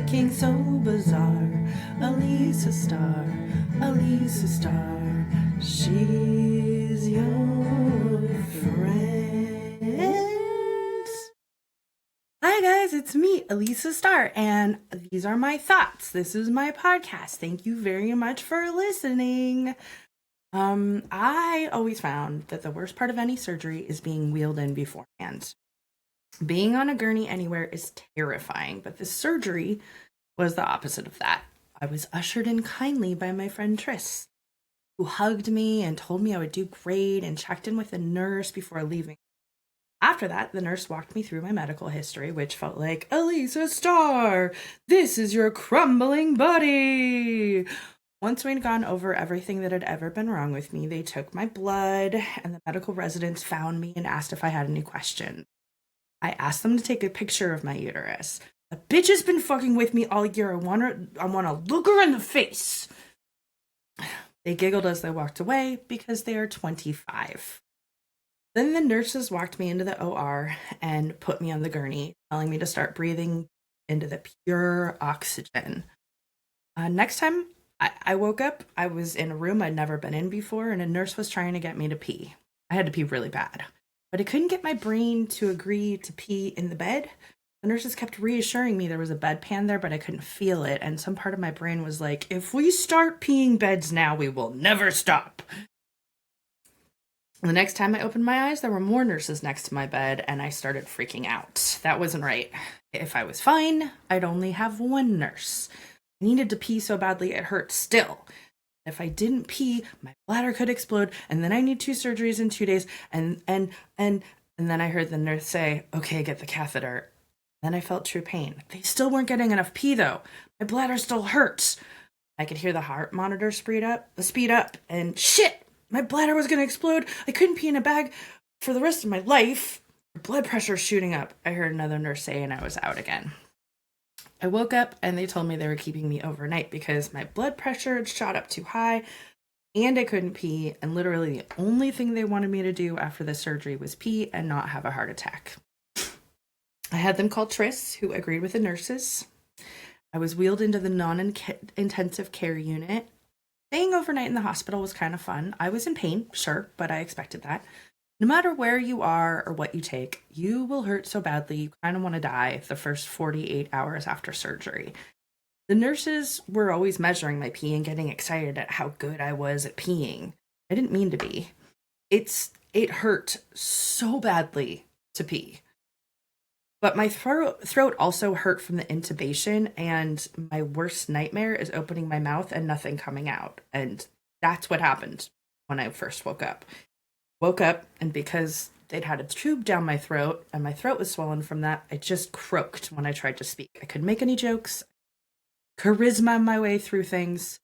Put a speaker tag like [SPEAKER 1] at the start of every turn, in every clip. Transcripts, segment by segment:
[SPEAKER 1] looking so bizarre. Alisa Starr, Alisa Starr, she's your friend. Hi guys, it's me, Alisa Starr, and these are my thoughts. This is my podcast. Thank you very much for listening. I always found that the worst part of any surgery is being wheeled in beforehand. Being on a gurney anywhere is terrifying, but this surgery was the opposite of that. I was ushered in kindly by my friend Tris, who hugged me and told me I would do great and checked in with a nurse before leaving. After that, the nurse walked me through my medical history, which felt like, Alisa Starr, this is your crumbling body. Once we'd gone over everything that had ever been wrong with me, they took my blood, and the medical residents found me and asked if I had any questions. I asked them to take a picture of my uterus. The bitch has been fucking with me all year. I wanna look her in the face. They giggled as they walked away because they are 25. Then the nurses walked me into the OR and put me on the gurney, telling me to start breathing into the pure oxygen. Next time I woke up, I was in a room I'd never been in before, and a nurse was trying to get me to pee. I had to pee really bad, but I couldn't get my brain to agree to pee in the bed. The nurses kept reassuring me there was a bedpan there, but I couldn't feel it, and some part of my brain was like, if we start peeing beds now, we will never stop. The next time I opened my eyes, there were more nurses next to my bed, and I started freaking out. That wasn't right. If I was fine, I'd only have one nurse. I needed to pee so badly it hurt still. If I didn't pee, my bladder could explode, and then I need 2 surgeries in 2 days, and then I heard the nurse say, okay, get the catheter. Then I felt true pain. They still weren't getting enough pee, though. My bladder still hurts. I could hear the heart monitor speed up, and shit! My bladder was going to explode. I couldn't pee in a bag for the rest of my life. My blood pressure's shooting up, I heard another nurse say, and I was out again. I woke up and they told me they were keeping me overnight because my blood pressure had shot up too high and I couldn't pee. And literally the only thing they wanted me to do after the surgery was pee and not have a heart attack. I had them call Tris, who agreed with the nurses. I was wheeled into the non-intensive care unit. Staying overnight in the hospital was kind of fun. I was in pain, sure, but I expected that. No matter where you are or what you take, you will hurt so badly you kind of want to die the first 48 hours after surgery. The nurses were always measuring my pee and getting excited at how good I was at peeing. I didn't mean to be. It hurt so badly to pee. But my throat also hurt from the intubation, and my worst nightmare is opening my mouth and nothing coming out. And that's what happened when I first woke up. And because they'd had a tube down my throat, and my throat was swollen from that, I just croaked when I tried to speak. I couldn't make any jokes, charisma my way through things.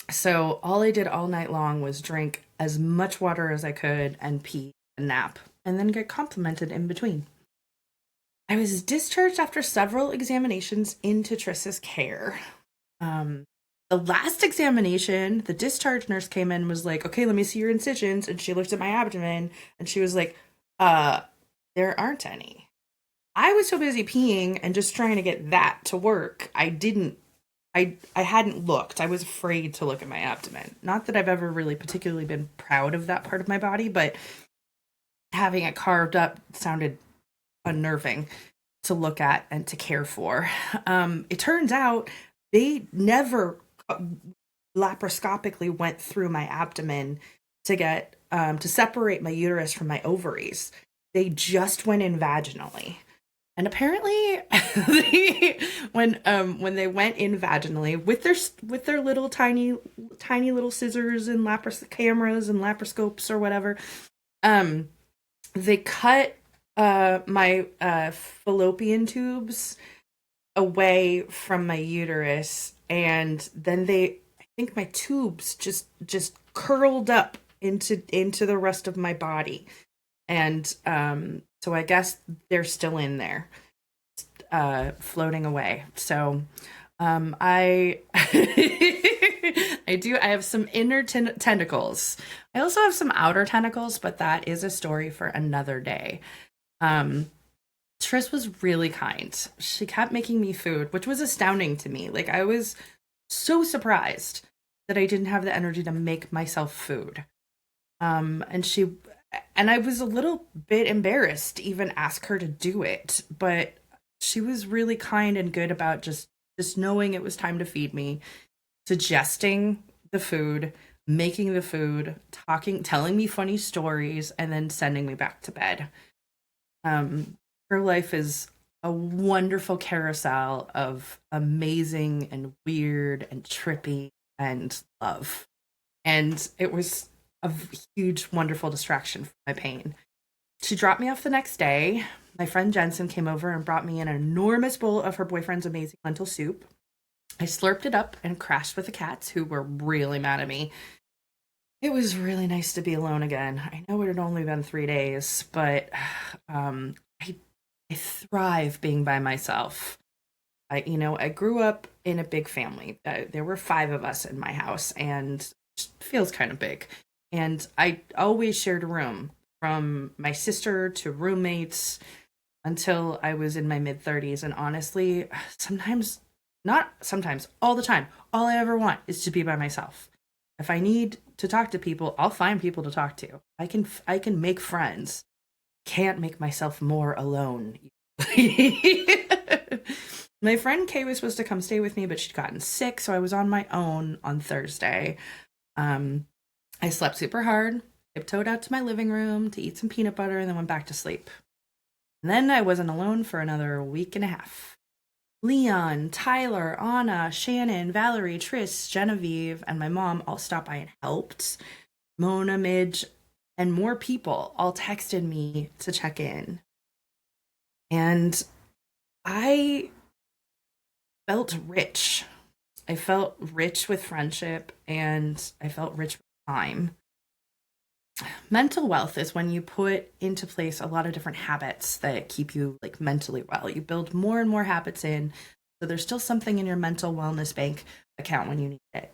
[SPEAKER 1] So all I did all night long was drink as much water as I could and pee and nap, and then get complimented in between. I was discharged after several examinations into Tris's care. The last examination, the discharge nurse came in and was like, okay, let me see your incisions. And she looked at my abdomen and she was like, there aren't any. I was so busy peeing and just trying to get that to work. I hadn't looked. I was afraid to look at my abdomen. Not that I've ever really particularly been proud of that part of my body, but having it carved up sounded unnerving to look at and to care for. It turns out they never laparoscopically went through my abdomen to get to separate my uterus from my ovaries. They just went in vaginally. And apparently when they went in vaginally with their little tiny little scissors and cameras and laparoscopes or whatever, they cut my fallopian tubes away from my uterus, and then I think my tubes just curled up into the rest of my body, and so I guess they're still in there, floating away. So I I have some inner tentacles. I also have some outer tentacles, but that is a story for another day. Tris was really kind. She kept making me food, which was astounding to me. Like, I was so surprised that I didn't have the energy to make myself food. And I was a little bit embarrassed to even ask her to do it, but she was really kind and good about just knowing it was time to feed me, suggesting the food, making the food, telling me funny stories, and then sending me back to bed. Her life is a wonderful carousel of amazing and weird and trippy and love. And it was a huge, wonderful distraction from my pain. She dropped me off the next day. My friend Jensen came over and brought me an enormous bowl of her boyfriend's amazing lentil soup. I slurped it up and crashed with the cats, who were really mad at me. It was really nice to be alone again. I know it had only been 3 days, but I thrive being by myself. I grew up in a big family. There were 5 of us in my house, and it feels kind of big. And I always shared a room, from my sister to roommates, until I was in my mid-30s. And honestly, not sometimes, all the time, all I ever want is to be by myself. If I need to talk to people, I'll find people to talk to. I can make friends. Can't make myself more alone. My friend Kay was supposed to come stay with me, but she'd gotten sick, so I was on my own on Thursday. I slept super hard, tiptoed out to my living room to eat some peanut butter, and then went back to sleep. And then I wasn't alone for another week and a half. Leon, Tyler, Anna, Shannon, Valerie, Tris, Genevieve, and my mom all stopped by and helped. Mona, Midge, and more people all texted me to check in. And I felt rich. I felt rich with friendship, and I felt rich with time. Mental wealth is when you put into place a lot of different habits that keep you like mentally well. You build more and more habits in, so there's still something in your mental wellness bank account when you need it.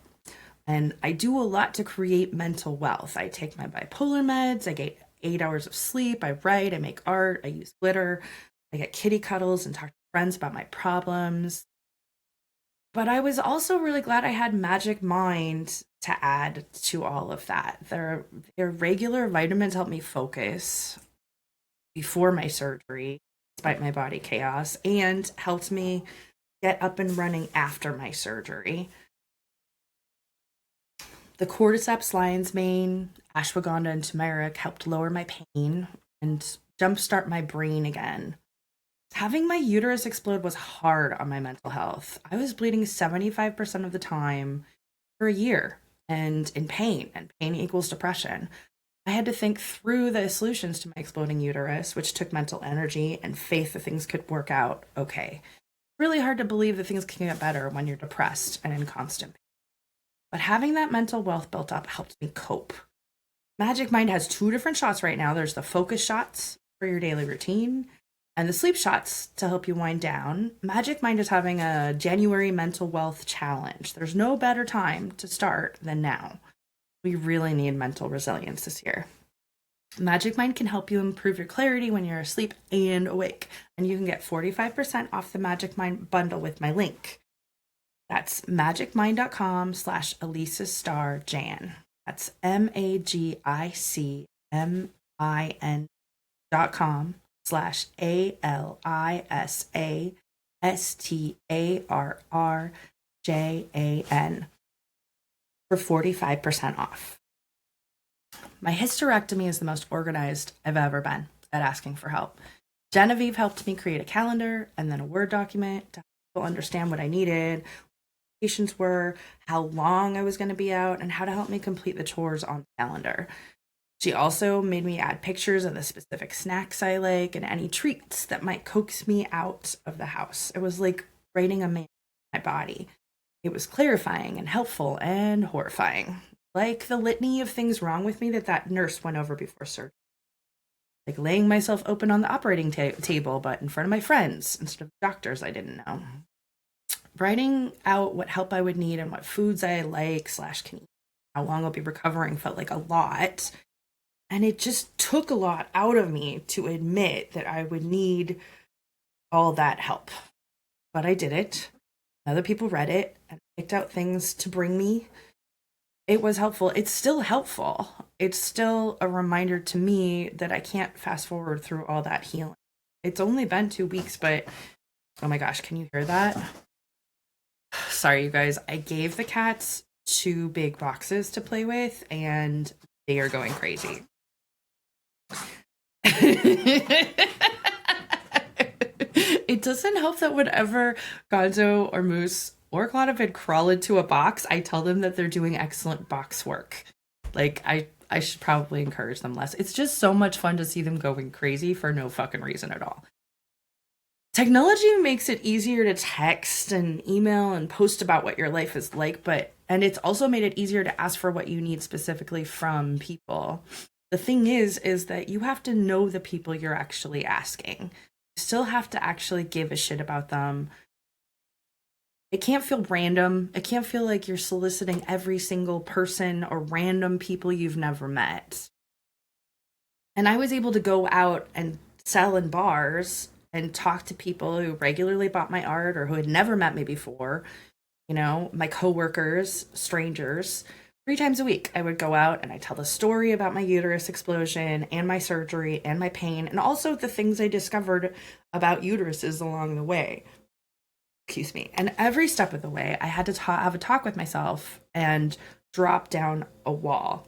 [SPEAKER 1] And I do a lot to create mental wealth. I take my bipolar meds, I get 8 hours of sleep, I write, I make art, I use glitter, I get kitty cuddles and talk to friends about my problems. But I was also really glad I had Magic Mind to add to all of that. Their regular vitamins helped me focus before my surgery, despite my body chaos, and helped me get up and running after my surgery. The cordyceps lion's mane, ashwagandha, and turmeric helped lower my pain and jumpstart my brain again. Having my uterus explode was hard on my mental health. I was bleeding 75% of the time for a year and in pain, and pain equals depression. I had to think through the solutions to my exploding uterus, which took mental energy and faith that things could work out okay. Really hard to believe that things can get better when you're depressed and in constant pain. But having that mental wealth built up helped me cope. Magic Mind has 2 different shots right now. There's the focus shots for your daily routine, and the sleep shots to help you wind down. Magic Mind is having a January mental wealth challenge. There's no better time to start than now. We really need mental resilience this year. Magic Mind can help you improve your clarity when you're asleep and awake. And you can get 45% off the Magic Mind bundle with my link. That's magicmind.com/Alisa Starr Jan. That's magicmind.com/ALISASTARRJAN for 45% off. My hysterectomy is the most organized I've ever been at asking for help. Genevieve helped me create a calendar and then a Word document to help people understand what I needed, patients were, how long I was going to be out, and how to help me complete the chores on the calendar. She also made me add pictures of the specific snacks I like and any treats that might coax me out of the house. It was like writing a manual in my body. It was clarifying and helpful and horrifying. Like the litany of things wrong with me that nurse went over before surgery. Like laying myself open on the operating table, but in front of my friends instead of doctors I didn't know. Writing out what help I would need and what foods I like / can eat, how long I'll be recovering felt like a lot. And it just took a lot out of me to admit that I would need all that help. But I did it. Other people read it and picked out things to bring me. It was helpful. It's still helpful. It's still a reminder to me that I can't fast forward through all that healing. It's only been 2 weeks, but oh my gosh, can you hear that? Sorry, you guys. I gave the cats 2 big boxes to play with, and they are going crazy. It doesn't help that whenever Gonzo or Moose or Clodovid crawl into a box, I tell them that they're doing excellent box work. Like, I should probably encourage them less. It's just so much fun to see them going crazy for no fucking reason at all. Technology makes it easier to text and email and post about what your life is like, and it's also made it easier to ask for what you need specifically from people. The thing is that you have to know the people you're actually asking. You still have to actually give a shit about them. It can't feel random. It can't feel like you're soliciting every single person or random people you've never met. And I was able to go out and sell in bars and talk to people who regularly bought my art or who had never met me before. You know, my coworkers, strangers. 3 times a week, I would go out and I tell the story about my uterus explosion and my surgery and my pain, and also the things I discovered about uteruses along the way. Excuse me. And every step of the way, I had to have a talk with myself and drop down a wall.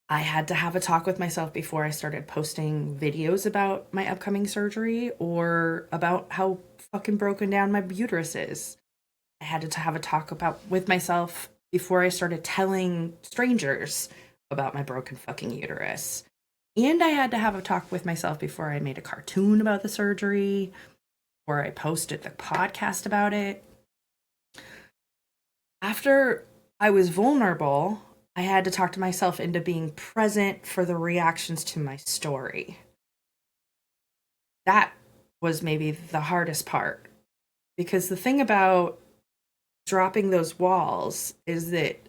[SPEAKER 1] I had to have a talk with myself before I started posting videos about my upcoming surgery or about how fucking broken down my uterus is. I had to have a talk with myself before I started telling strangers about my broken fucking uterus. And I had to have a talk with myself before I made a cartoon about the surgery, or I posted the podcast about it. After I was vulnerable, I had to talk to myself into being present for the reactions to my story. That was maybe the hardest part. Because the thing about dropping those walls is that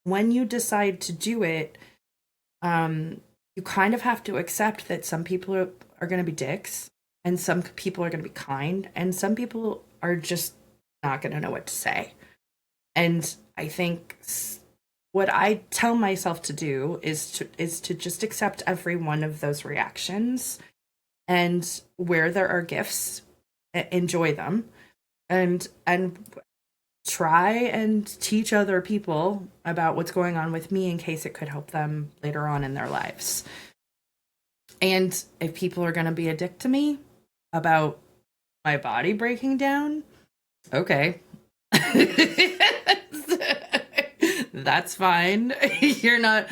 [SPEAKER 1] when you decide to do it, you kind of have to accept that some people are going to be dicks, and some people are going to be kind, and some people are just not going to know what to say. And I think what I tell myself to do is to just accept every one of those reactions, and where there are gifts, enjoy them, and try and teach other people about what's going on with me in case it could help them later on in their lives. And if people are going to be a dick to me about my body breaking down, okay. That's fine. You're not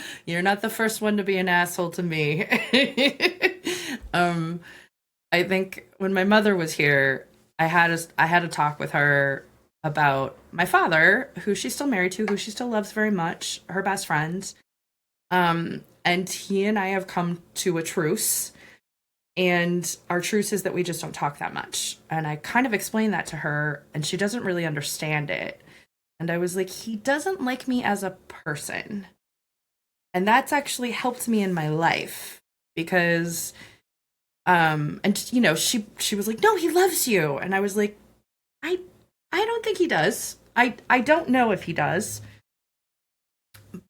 [SPEAKER 1] the first one to be an asshole to me. I think when my mother was here, I had a talk with her about my father, who she's still married to, who she still loves very much, her best friend. And he and I have come to a truce. And our truce is that we just don't talk that much. And I kind of explained that to her, and she doesn't really understand it. And I was like, he doesn't like me as a person. And that's actually helped me in my life because, and you know, she was like, no, he loves you. And I was like, I don't think he does. I don't know if he does,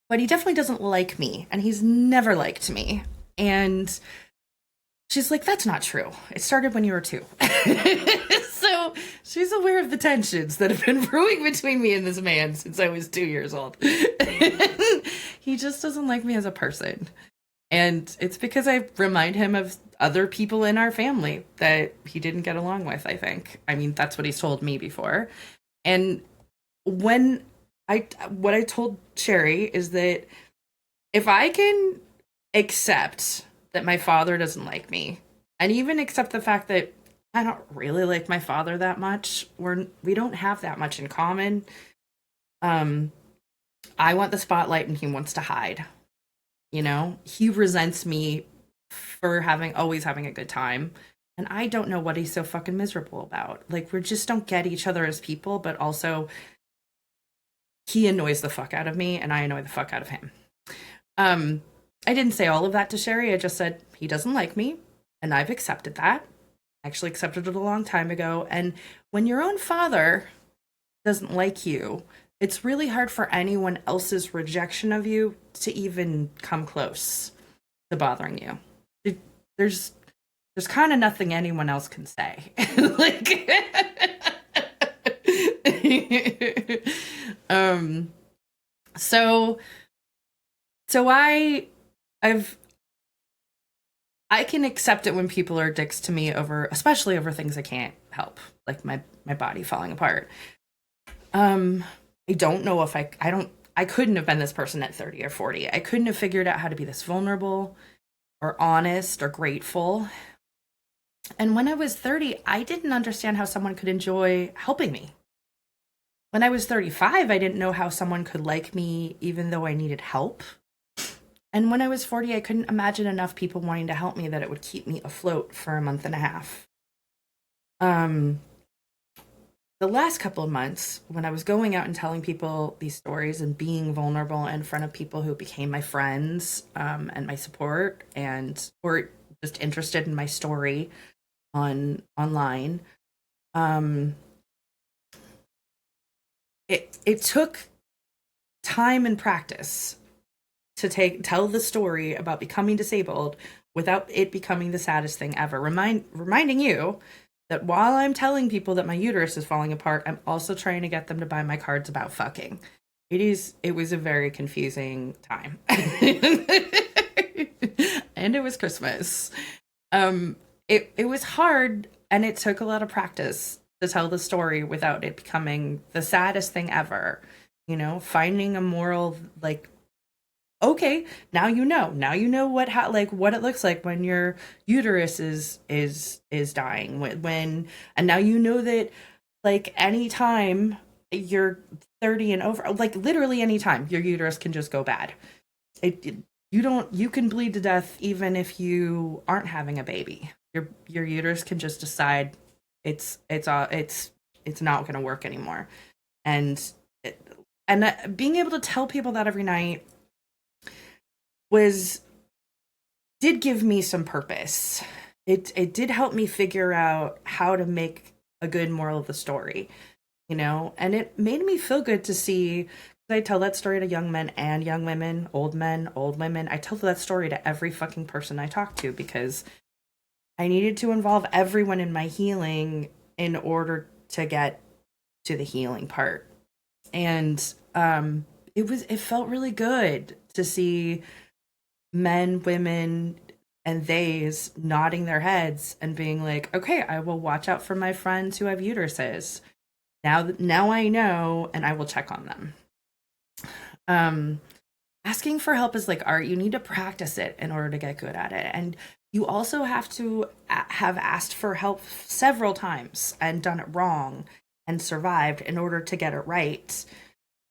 [SPEAKER 1] but he definitely doesn't like me, and he's never liked me. And she's like, that's not true. It started when you were 2. So she's aware of the tensions that have been brewing between me and this man since I was 2 years old. He just doesn't like me as a person. And it's because I remind him of other people in our family that he didn't get along with, I think. I mean, that's what he's told me before. And what I told Sherry is that if I can accept that my father doesn't like me, and even accept the fact that I don't really like my father that much, we don't have that much in common. I want the spotlight and he wants to hide. You know, he resents me for always having a good time. And I don't know what he's so fucking miserable about. Like, we just don't get each other as people, but also he annoys the fuck out of me and I annoy the fuck out of him. I didn't say all of that to Sherry. I just said he doesn't like me and I've accepted that. I actually accepted it a long time ago. And when your own father doesn't like you, it's really hard for anyone else's rejection of you to even come close to bothering you. It, there's there's kind of nothing anyone else can say. Like um so so I've I can accept it when people are dicks to me over, especially over things I can't help, like my body falling apart. Um, I don't know if I couldn't have been this person at 30 or 40. I couldn't have figured out how to be this vulnerable or honest or grateful. And when I was 30, I didn't understand how someone could enjoy helping me. When I was 35, I didn't know how someone could like me even though I needed help. And when I was 40, I couldn't imagine enough people wanting to help me that it would keep me afloat for a month and a half. Um, the last couple of months, when I was going out and telling people these stories and being vulnerable in front of people who became my friends, and my support and were just interested in my story online, um, it took time and practice to tell the story about becoming disabled without it becoming the saddest thing ever. Reminding you that while I'm telling people that my uterus is falling apart, I'm also trying to get them to buy my cards about fucking. It was a very confusing time. And it was Christmas. It was hard, and it took a lot of practice to tell the story without it becoming the saddest thing ever. You know, finding a moral, like, okay, now you know. Now you know what it looks like when your uterus is dying. And now you know that, like, anytime you're 30 and over, like literally anytime your uterus can just go bad. You can bleed to death even if you aren't having a baby. Your uterus can just decide it's not going to work anymore. And being able to tell people that every night did give me some purpose. It did help me figure out how to make a good moral of the story, you know, and it made me feel good to see. I tell that story to young men and young women, old men, old women. I tell that story to every fucking person I talk to because I needed to involve everyone in my healing in order to get to the healing part. And it felt really good to see men, women, and theys nodding their heads and being like, okay, I will watch out for my friends who have uteruses. Now I know, and I will check on them. Asking for help is like art. You need to practice it in order to get good at it. And you also have to have asked for help several times and done it wrong and survived in order to get it right.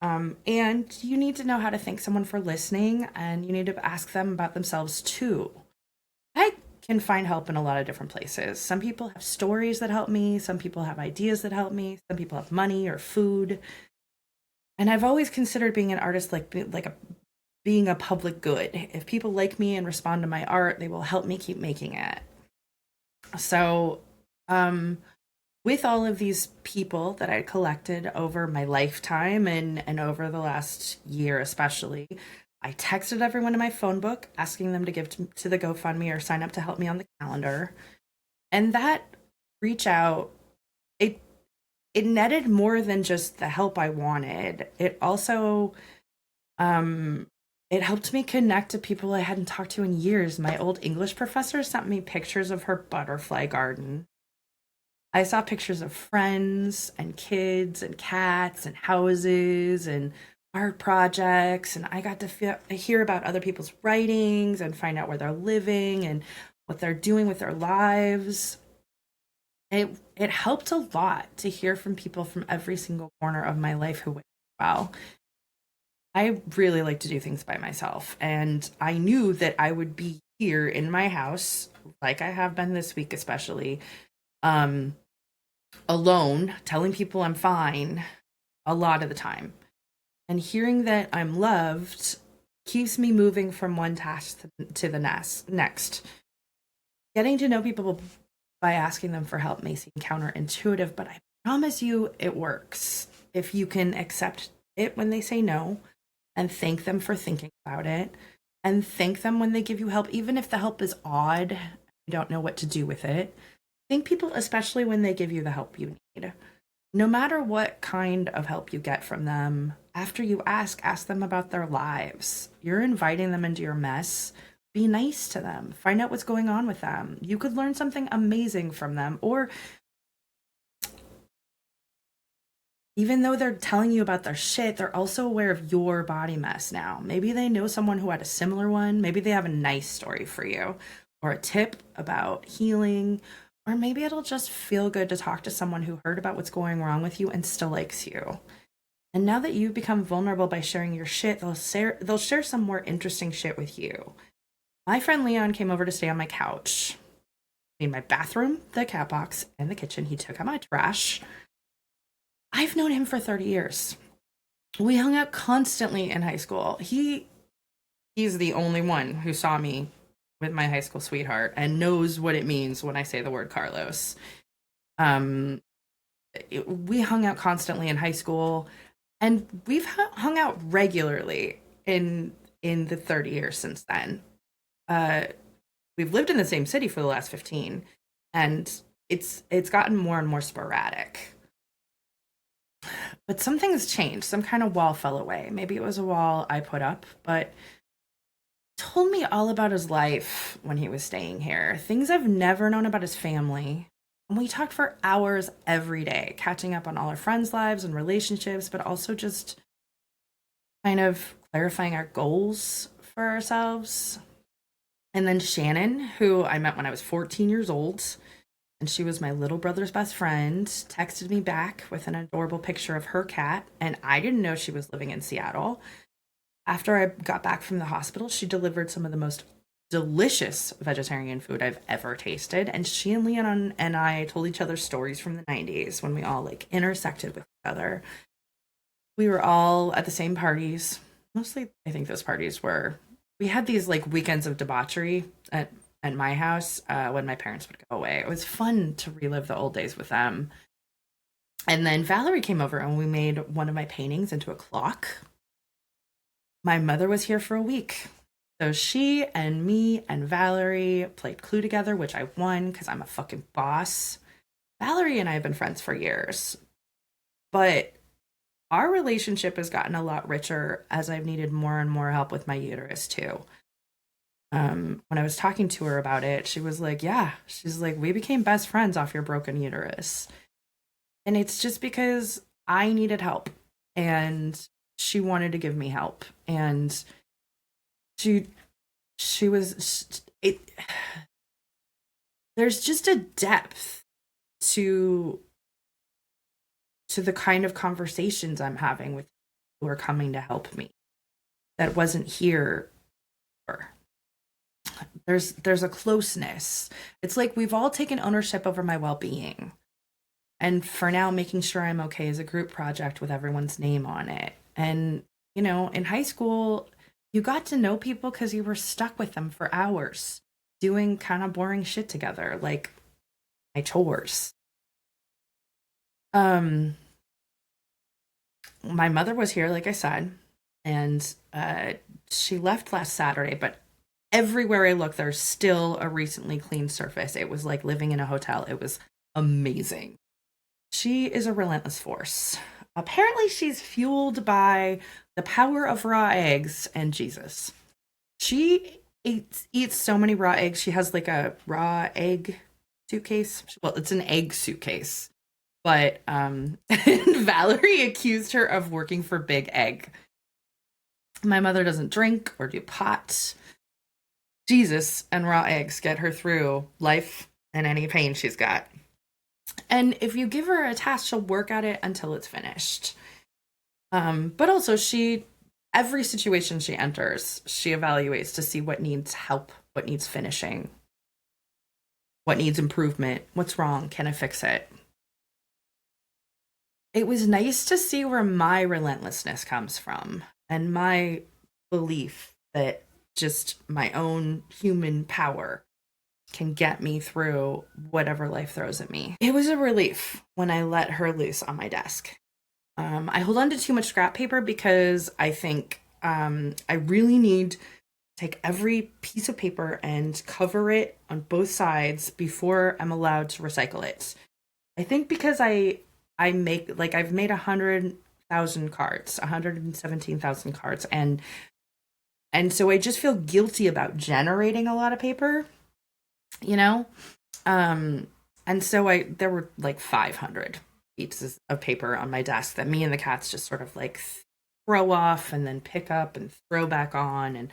[SPEAKER 1] And you need to know how to thank someone for listening, and you need to ask them about themselves too. I can find help in a lot of different places. Some people have stories that help me, some people have ideas that help me, some people have money or food. And I've always considered being an artist being a public good. If people like me and respond to my art, they will help me keep making it. So, with all of these people that I collected over my lifetime and over the last year especially, I texted everyone in my phone book asking them to give to the GoFundMe or sign up to help me on the calendar. And that reach out, it netted more than just the help I wanted. It also it helped me connect to people I hadn't talked to in years. My old English professor sent me pictures of her butterfly garden. I saw pictures of friends and kids and cats and houses and art projects, and I got to hear about other people's writings and find out where they're living and what they're doing with their lives. It helped a lot to hear from people from every single corner of my life who went, wow, I really like to do things by myself. And I knew that I would be here in my house, like I have been this week especially, alone, telling people I'm fine a lot of the time. And hearing that I'm loved keeps me moving from one task to the next. Getting to know people by asking them for help may seem counterintuitive, but I promise you it works. If you can accept it when they say no and thank them for thinking about it and thank them when they give you help, even if the help is odd, you don't know what to do with it. Thank people, especially when they give you the help you need. No matter what kind of help you get from them, after you ask them about their lives. You're inviting them into your mess. Be nice to them. Find out what's going on with them. You could learn something amazing from them. Or even though they're telling you about their shit, they're also aware of your body mess now. Maybe they know someone who had a similar one. Maybe they have a nice story for you or a tip about healing. Or maybe it'll just feel good to talk to someone who heard about what's going wrong with you and still likes you. And now that you've become vulnerable by sharing your shit, they'll share some more interesting shit with you. My friend Leon came over to stay on my couch. In my bathroom, the cat box, and the kitchen. He took out my trash. I've known him for 30 years. We hung out constantly in high school. He's the only one who saw me with my high school sweetheart and knows what it means when I say the word Carlos. We hung out constantly in high school, and we've hung out regularly in the 30 years since then. We've lived in the same city for the last 15, and it's gotten more and more sporadic. But something's changed. Some kind of wall fell away. Maybe it was a wall I put up, but told me all about his life when he was staying here. Things I've never known about his family. And we talked for hours every day, catching up on all our friends' lives and relationships, but also just kind of clarifying our goals for ourselves. And then Shannon, who I met when I was 14 years old, and she was my little brother's best friend, texted me back with an adorable picture of her cat, and I didn't know she was living in Seattle. After I got back from the hospital, she delivered some of the most delicious vegetarian food I've ever tasted, and she and Leon and I told each other stories from the 90s when we all like intersected with each other. We were all at the same parties. Mostly, I think those parties were, we had these like weekends of debauchery at my house when my parents would go away. It was fun to relive the old days with them. And then Valerie came over and we made one of my paintings into a clock. My mother was here for a week. So she and me and Valerie played Clue together, which I won because I'm a fucking boss. Valerie and I have been friends for years. But our relationship has gotten a lot richer as I've needed more and more help with my uterus too. When I was talking to her about it, she was like, yeah, she's like, we became best friends off your broken uterus. And it's just because I needed help and she wanted to give me help. And she was, there's just a depth to the kind of conversations I'm having with people who are coming to help me that wasn't here before. There's a closeness. It's like we've all taken ownership over my well-being. And for now, making sure I'm okay is a group project with everyone's name on it. And, you know, in high school, you got to know people because you were stuck with them for hours doing kind of boring shit together, like my chores. My mother was here, like I said, and she left last Saturday, but everywhere I look, there's still a recently cleaned surface. It was like living in a hotel. It was amazing. She is a relentless force. Apparently, she's fueled by the power of raw eggs and Jesus. She eats so many raw eggs. She has like a raw egg suitcase. Well, it's an egg suitcase. But Valerie accused her of working for Big Egg. My mother doesn't drink or do pot. Jesus and raw eggs get her through life and any pain she's got. And if you give her a task, she'll work at it until it's finished. But also, every situation she enters, she evaluates to see what needs help, what needs finishing, what needs improvement, what's wrong, can I fix it? It was nice to see where my relentlessness comes from and my belief that just my own human power can get me through whatever life throws at me. It was a relief when I let her loose on my desk. I hold on to too much scrap paper because I think I really need to take every piece of paper and cover it on both sides before I'm allowed to recycle it. I think because I make like I've made 100,000 cards, 117,000 cards, and so I just feel guilty about generating a lot of paper, you know. Um, and so I there were like 500 pieces of paper on my desk that me and the cats just sort of like throw off and then pick up and throw back on, and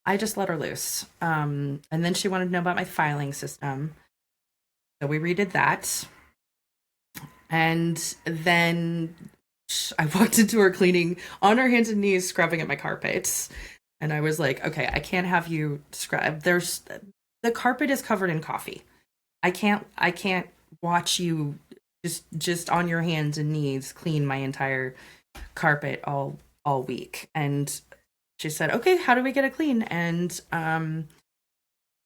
[SPEAKER 1] I just let her loose. And then she wanted to know about my filing system, so we redid that. And then I walked into her cleaning on her hands and knees, scrubbing at my carpets. And I was like, okay, I can't have you scrub. The carpet is covered in coffee. I can't watch you just on your hands and knees clean my entire carpet all week. And she said, okay, how do we get it clean? And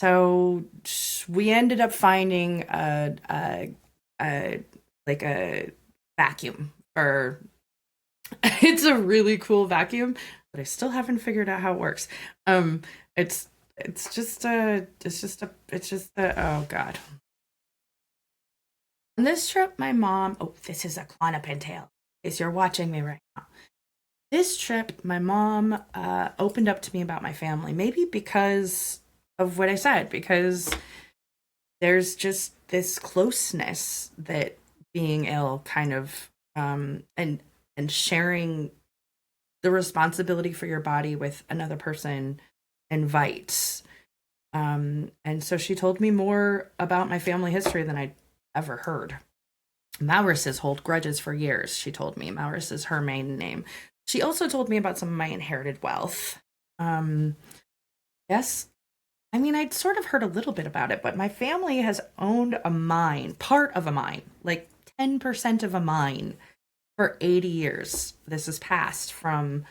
[SPEAKER 1] so we ended up finding a like a vacuum, or it's a really cool vacuum, but I still haven't figured out how it works. Um, it's it's just a oh god. On this trip, my mom, oh, this is a Clonopin tale, in case you're watching me right now. This trip, my mom opened up to me about my family, maybe because of what I said, because there's just this closeness that being ill kind of and sharing the responsibility for your body with another person invites. And so she told me more about my family history than I'd ever heard. Maurices hold grudges for years, she told me. Maurice is her maiden name. She also told me about some of my inherited wealth. Um, yes, I mean, I'd sort of heard a little bit about it, but my family has owned a mine, part of a mine, like 10% of a mine for 80 years. This is passed from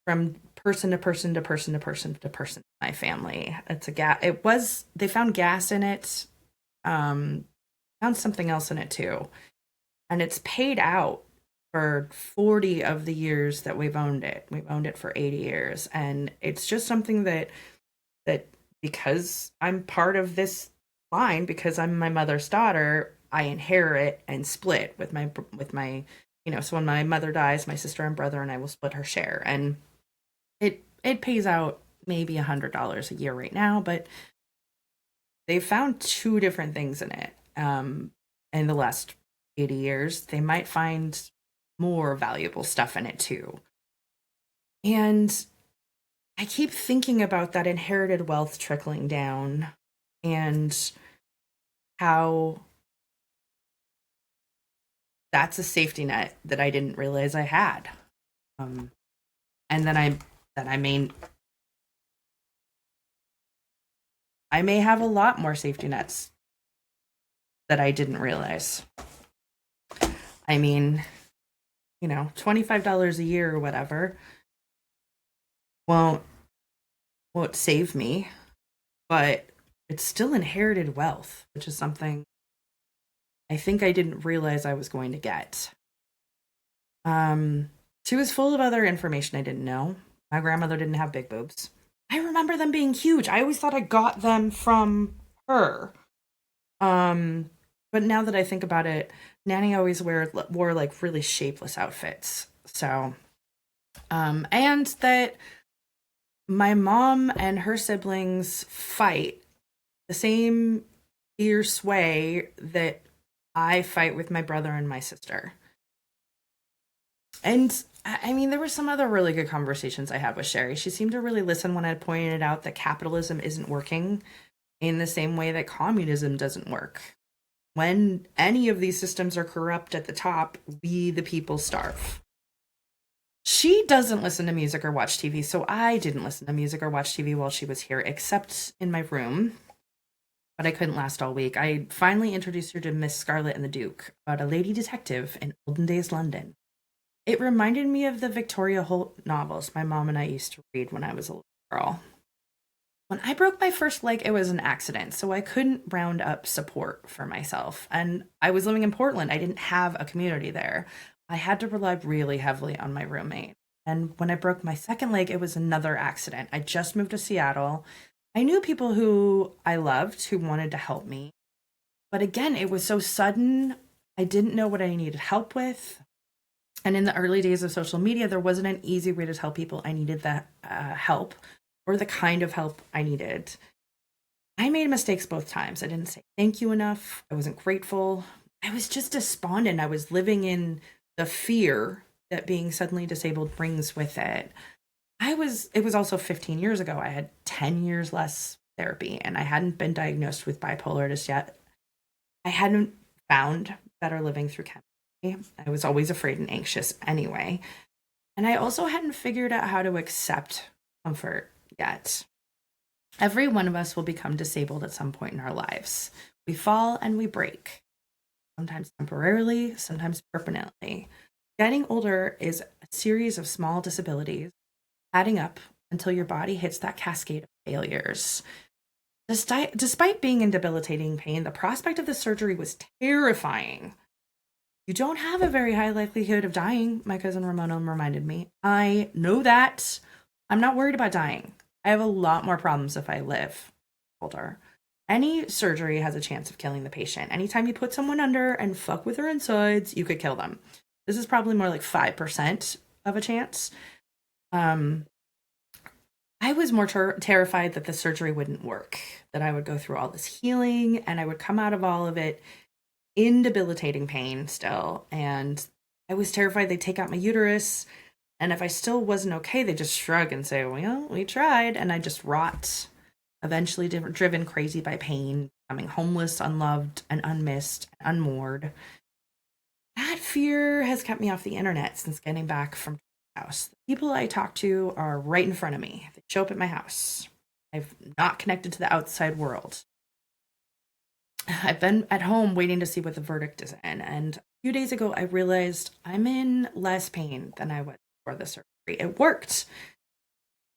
[SPEAKER 1] person to person to person to person to person. My family. It's a gas. It was they found gas in it. Um, Found something else in it too, and it's paid out for 40 of the years that we've owned it. We've owned it for 80 years, and it's just something that because I'm part of this line, because I'm my mother's daughter, I inherit and split with my so when my mother dies, my sister and brother and I will split her share, and it pays out maybe $100 a year right now, but they found two different things in it. In the last 80 years, they might find more valuable stuff in it too. And I keep thinking about that inherited wealth trickling down, and how that's a safety net that I didn't realize I had. Um, and then I may have a lot more safety nets that I didn't realize. I mean, $25 a year or whatever won't won't save me, but it's still inherited wealth, which is something I think I didn't realize I was going to get. Um, she was full of other information I didn't know. My grandmother didn't have big boobs. I remember them being huge. I always thought I got them from her. Um, but now that I think about it, Nanny always wore like really shapeless outfits. So, and that my mom and her siblings fight the same fierce way that I fight with my brother and my sister. And I mean, there were some other really good conversations I had with Sherry. She seemed to really listen when I pointed out that capitalism isn't working in the same way that communism doesn't work. When any of these systems are corrupt at the top, we, the people, starve. She doesn't listen to music or watch TV, so I didn't listen to music or watch TV while she was here, except in my room. But I couldn't last all week. I finally introduced her to Miss Scarlet and the Duke, about a lady detective in olden days London. It reminded me of the Victoria Holt novels my mom and I used to read when I was a little girl. When I broke my first leg, it was an accident, so I couldn't round up support for myself. And I was living in Portland. I didn't have a community there. I had to rely really heavily on my roommate. And when I broke my second leg, it was another accident. I just moved to Seattle. I knew people who I loved who wanted to help me. But again, it was so sudden. I didn't know what I needed help with. And in the early days of social media, there wasn't an easy way to tell people I needed that help or the kind of help I needed. I made mistakes both times. I didn't say thank you enough. I wasn't grateful. I was just despondent. I was living in the fear that being suddenly disabled brings with it. It was also 15 years ago. I had 10 years less therapy and I hadn't been diagnosed with bipolar just yet. I hadn't found better living through chemistry. I was always afraid and anxious anyway. And I also hadn't figured out how to accept comfort yet. Every one of us will become disabled at some point in our lives. We fall and we break, sometimes temporarily, sometimes permanently. Getting older is a series of small disabilities adding up until your body hits that cascade of failures. Despite being in debilitating pain, the prospect of the surgery was terrifying. You don't have a very high likelihood of dying, my cousin Ramona reminded me. I know that. I'm not worried about dying. I have a lot more problems if I live older. Any surgery has a chance of killing the patient. Anytime you put someone under and fuck with their insides, you could kill them. This is probably more like 5% of a chance. I was more terrified that the surgery wouldn't work, that I would go through all this healing and I would come out of all of it in debilitating pain still. And I was terrified they'd take out my uterus. And if I still wasn't okay, they'd just shrug and say, well, we tried. And I just rot, eventually driven crazy by pain, becoming homeless, unloved, and unmissed, and unmoored. That fear has kept me off the internet since getting back from house. The people I talk to are right in front of me. They show up at my house. I've not connected to the outside world. I've been at home waiting to see what the verdict is in. And a few days ago, I realized I'm in less pain than I was before the surgery. It worked.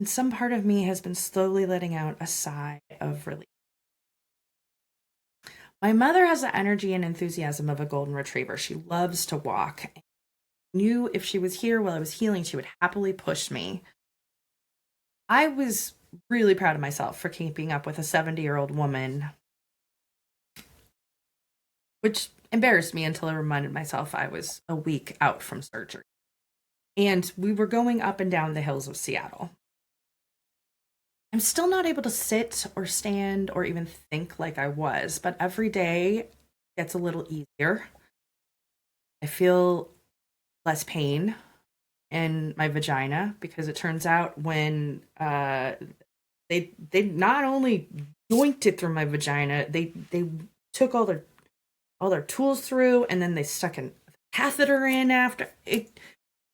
[SPEAKER 1] And some part of me has been slowly letting out a sigh of relief. My mother has the energy and enthusiasm of a golden retriever. She loves to walk. I knew if she was here while I was healing, she would happily push me. I was really proud of myself for keeping up with a 70-year-old woman, which embarrassed me until I reminded myself I was a week out from surgery. And we were going up and down the hills of Seattle. I'm still not able to sit or stand or even think like I was, but every day gets a little easier. I feel less pain in my vagina because it turns out when they not only yoinked it through my vagina, they took all their tools through and then they stuck a catheter in after it.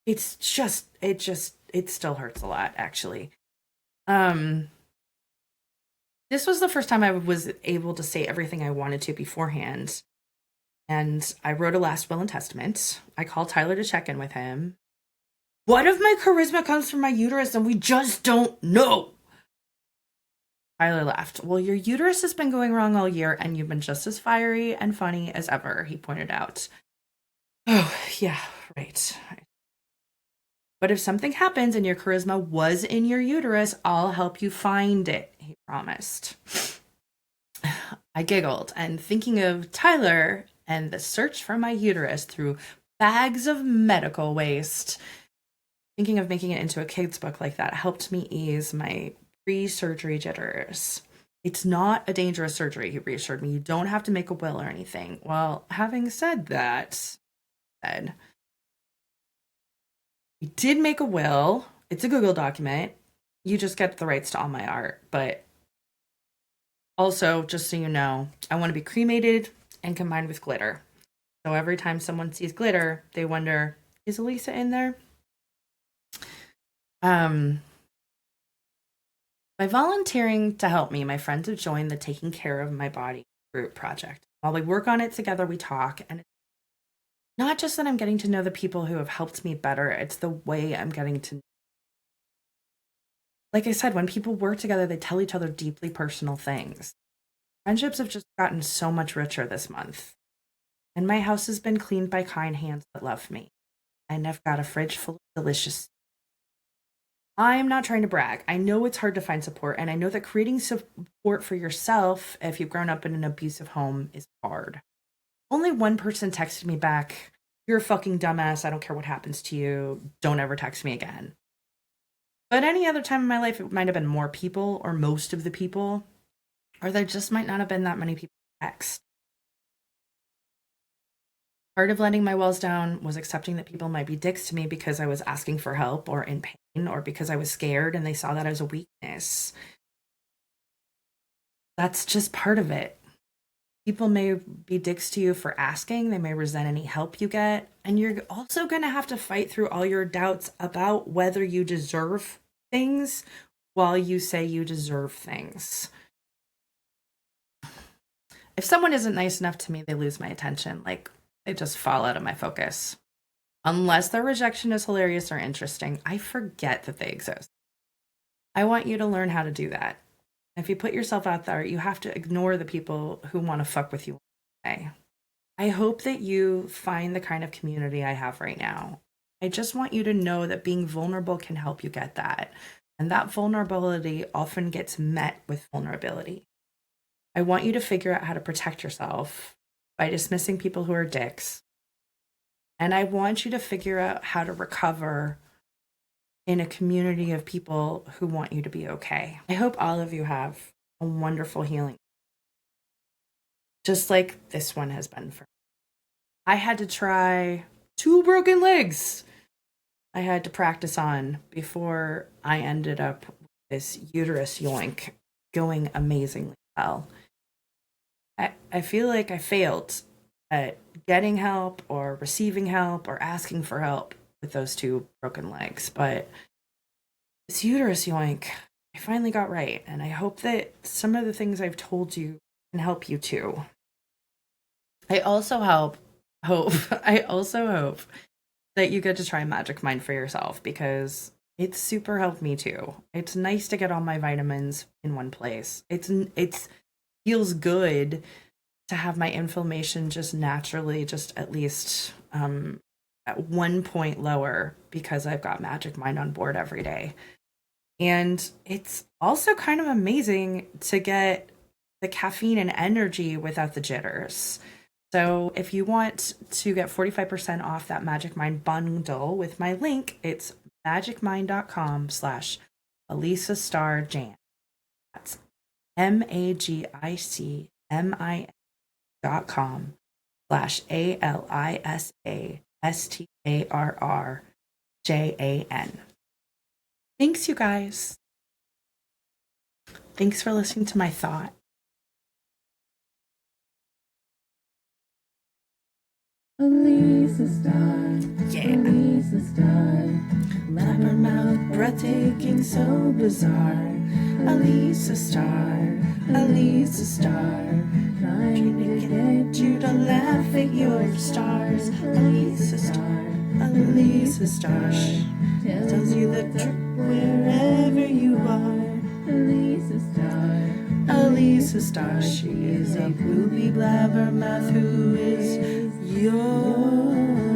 [SPEAKER 1] It still hurts a lot, actually. This was the first time I was able to say everything I wanted to beforehand. And I wrote a last will and testament. I called Tyler to check in with him. What if my charisma comes from my uterus and we just don't know? Tyler laughed. Well, your uterus has been going wrong all year and you've been just as fiery and funny as ever, he pointed out. Oh, yeah, right. But if something happens and your charisma was in your uterus, I'll help you find it, he promised. I giggled, and thinking of Tyler and the search for my uterus through bags of medical waste, thinking of making it into a kid's book like that helped me ease my pre-surgery jitters. It's not a dangerous surgery, he reassured me. You don't have to make a will or anything. Well, having said that, we did make a will. It's a Google document. You just get the rights to all my art. But also, just so you know, I want to be cremated and combined with glitter. So every time someone sees glitter, they wonder, is Alisa in there? By volunteering to help me, my friends have joined the Taking Care of My Body group project. While we work on it together, we talk, and it's not just that I'm getting to know the people who have helped me better, it's the way I'm getting to like I said, when people work together, they tell each other deeply personal things. Friendships have just gotten so much richer this month. And my house has been cleaned by kind hands that love me. And I've got a fridge full of delicious. I'm not trying to brag. I know it's hard to find support, and I know that creating support for yourself if you've grown up in an abusive home is hard. Only one person texted me back, "You're a fucking dumbass. I don't care what happens to you. Don't ever text me again." But any other time in my life, it might have been more people, or most of the people, or there just might not have been that many people to text. Part of letting my walls down was accepting that people might be dicks to me because I was asking for help or in pain or because I was scared and they saw that as a weakness. That's just part of it. People may be dicks to you for asking, they may resent any help you get, and you're also going to have to fight through all your doubts about whether you deserve things while you say you deserve things. If someone isn't nice enough to me, they lose my attention. Like, they just fall out of my focus. Unless their rejection is hilarious or interesting, I forget that they exist. I want you to learn how to do that. If you put yourself out there, you have to ignore the people who want to fuck with you. I hope that you find the kind of community I have right now. I just want you to know that being vulnerable can help you get that. And that vulnerability often gets met with vulnerability. I want you to figure out how to protect yourself by dismissing people who are dicks. And I want you to figure out how to recover in a community of people who want you to be okay. I hope all of you have a wonderful healing, just like this one has been for me. I had to try 2 broken legs I had to practice on before I ended up with this uterus yoink going amazingly well. I feel like I failed at getting help or receiving help or asking for help with those 2 broken legs, but this uterus yoink, I finally got right, and I hope that some of the things I've told you can help you too. I also hope that you get to try Magic Mind for yourself because it's super helped me too. It's nice to get all my vitamins in one place. It's feels good to have my inflammation just naturally just at least at 1 point lower because I've got Magic Mind on board every day. And it's also kind of amazing to get the caffeine and energy without the jitters. So if you want to get 45% off that Magic Mind bundle with my link, it's magicmind.com/Alisa Starr Jan. That's magicmind.com/ALISASTARRJAN. Thanks, you guys. Thanks for listening to my thought.
[SPEAKER 2] Alisa Starr,
[SPEAKER 1] Yeah.
[SPEAKER 2] Alisa Starr, blabbermouth, breathtaking, so bizarre. Alisa Starr, Alisa Starr, trying to get you to laugh at your stars. Alisa Starr, Alisa Starr, tells you the truth wherever you are. Alisa Starr, Alisa Starr, she is a booby blabbermouth who is yours.